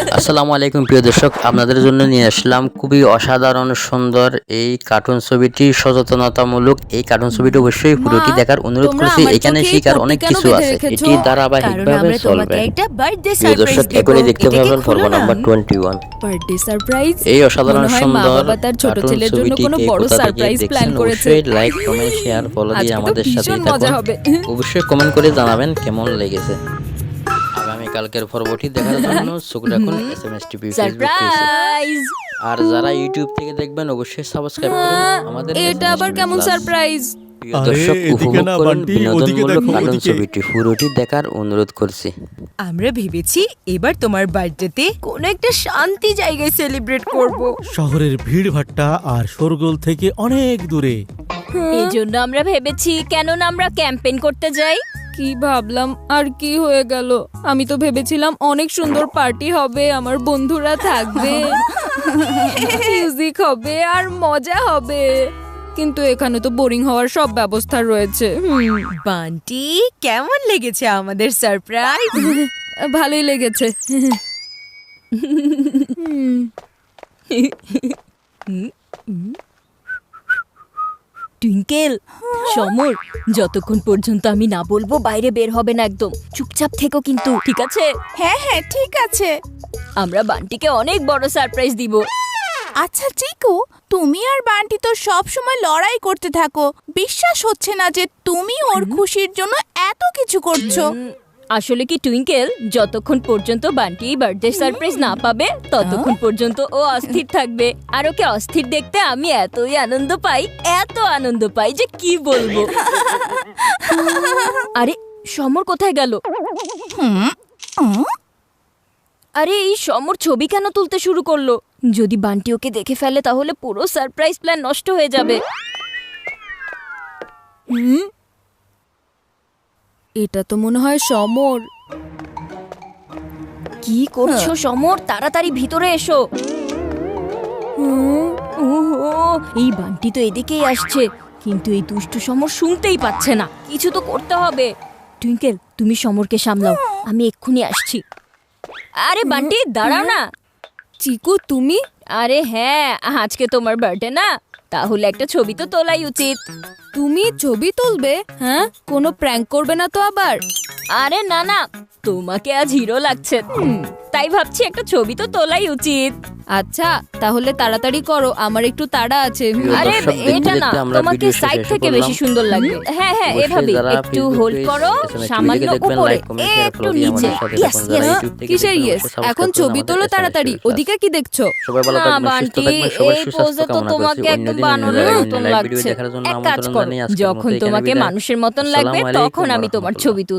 আসসালামু আলাইকুম প্রিয় দর্শক, আপনাদের জন্য নিয়ে আসলাম খুবই অসাধারণ সুন্দর এই কার্টুন ছবিটি। সচেতনতামূলক এই কার্টুন ছবিটি অবশ্যই পুরোটি দেখার অনুরোধ করছি। এখানে শিকার অনেক কিছু আছে, এটি ধারাবাহিকভাবে চলবে। প্রিয় দর্শক, এখনই দেখতে পাবেন পর্ব নাম্বার 21 বার্থডে সারপ্রাইজ। এই অসাধারণ সুন্দর তার ছোট কার্টুন ছেলের জন্য ছবিটি কোনো কে বড় কোথা থেকে সারপ্রাইজ প্ল্যান দেখছেন করেছে। অবশ্যই লাইক কমেন্ট শেয়ার ফলো দিয়ে আমাদের সাথে থাকুন। অবশ্যই কমেন্ট করে জানাবেন কেমন লেগেছে। আগামীকালকের পর্বটি দেখার জন্য চোখ রাখুন এসএমএস টিভি ফেসবুক পেজে। আর যারা ইউটিউব থেকে দেখবেন অবশ্যই সাবস্ক্রাইব করুন আমাদের। এটা আবার কেমন সারপ্রাইজ? প্রিয় দর্শক, উপভোগ করুন বিনোদনমূলক কার্টুন ছবিটি, পুরোটি দেখার অনুরোধ করছি। আমরা ভেবেছি এবার তোমার বার্থডেতে কোনো একটা শান্তি জায়গায় সেলিব্রেট করব। শহরের ভিড়ভাট্টা আর শোরগোল থেকে অনেক দূরে। এজন্য আমরা ভেবেছি কেন না আমরা ক্যাম্পেইন করতে যাই। কি ভাবলাম আর কি হয়ে গেল। আমি তো ভেবেছিলাম অনেক সুন্দর পার্টি হবে, আমার বন্ধুরা থাকবে, মিউজিক হবে আর মজা হবে, কিন্তু এখানে তো বোরিং হওয়ার সব ব্যবস্থা রয়েছে। বান্টি, কেমন লেগেছে আমাদের সারপ্রাইজ? ভালোই লেগেছে। টুইঙ্কেল, সমর, যতক্ষণ পর্যন্ত আমি না বলবো বাইরে বের হবে না, একদম চুপচাপ থেকো কিন্তু, ঠিক আছে? হ্যাঁ হ্যাঁ ঠিক আছে। আমরা বান্টিকে অনেক বড় সারপ্রাইজ দিব। আচ্ছা চিকু, তুমি আর বান্টি তো সব সময় লড়াই করতে থাকো। বিশ্বাস হচ্ছে না যে তুমি ওর খুশির জন্য এত কিছু করছো। আসলে কি টুইঙ্কেল, যতক্ষণ পর্যন্ত বান্টি বার্থডে সারপ্রাইজ না পাবে ততক্ষণ পর্যন্ত ও অস্থির থাকবে। আর ওকে অস্থির দেখতে আমি এতই আনন্দ পাই, এত আনন্দ পাই যে কি বলবো। আরে সমর কোথায় গেল? আরে এই সমর ছবি কেন তুলতে শুরু করলো? যদি বান্টি ওকে দেখে ফেলে তাহলে পুরো সারপ্রাইজ প্ল্যান নষ্ট হয়ে যাবে। এটা তো মনে হয় সমর। কি করছো সমর? তাড়াতাড়ি ভিতরে এসো। ওহো, এই বান্টি তো এদিকেই আসছে, কিন্তু এই দুষ্টু সমর শুনতেই পাচ্ছে না। কিছু তো করতে হবে। টুইঙ্কেল, তুমি সমরকে সামলাও, আমি এক্ষুনি আসছি। আরে বান্টি দাঁড়াও না। চিকু তুমি? আরে হ্যাঁ, আজকে তোমার বার্থডে না, তাহলে একটা ছবি তো তোলাই উচিত। তুমি ছবি তুলবে? হ্যাঁ, কোনো প্র্যাঙ্ক করবে না তো আবার? আরে না না, তোমাকে আজ হিরো লাগছে, তাই ভাবছি একটা ছবি তো তোলাই উচিত। আচ্ছা তাহলে তাড়াতাড়ি করো, আমার একটু তাড়া আছে। আরে এটা না, তোমাকে সাইড থেকে বেশি সুন্দর লাগবে। হ্যাঁ হ্যাঁ, এভাবে একটু হোল্ড করো, সামান্য উপরে, একটু নিচে। Yes yes. কিসের ইয়েস? এখন ছবি তোলো তাড়াতাড়ি। ওদিকে কি দেখছো? সবাই ভালো না থাকবেন, সুস্থ বান্টি, থাকবেন, সবার এই সুস্বাস্থ্য পোজে তো কামনা তোমাকে করছি। একদম অন্যদিন বানরের লাইভ মতন ভিডিও লাগছে। দেখার জন্য এক কাজ আমন্ত্রণ করো, জানিয়ে আজকের যখন মতো এখানে তোমাকে বিদায়। মানুষের মতন লাগবে আসসালামু আলাইকুম তখন আমি তোমার ওয়া ছবি তুলব।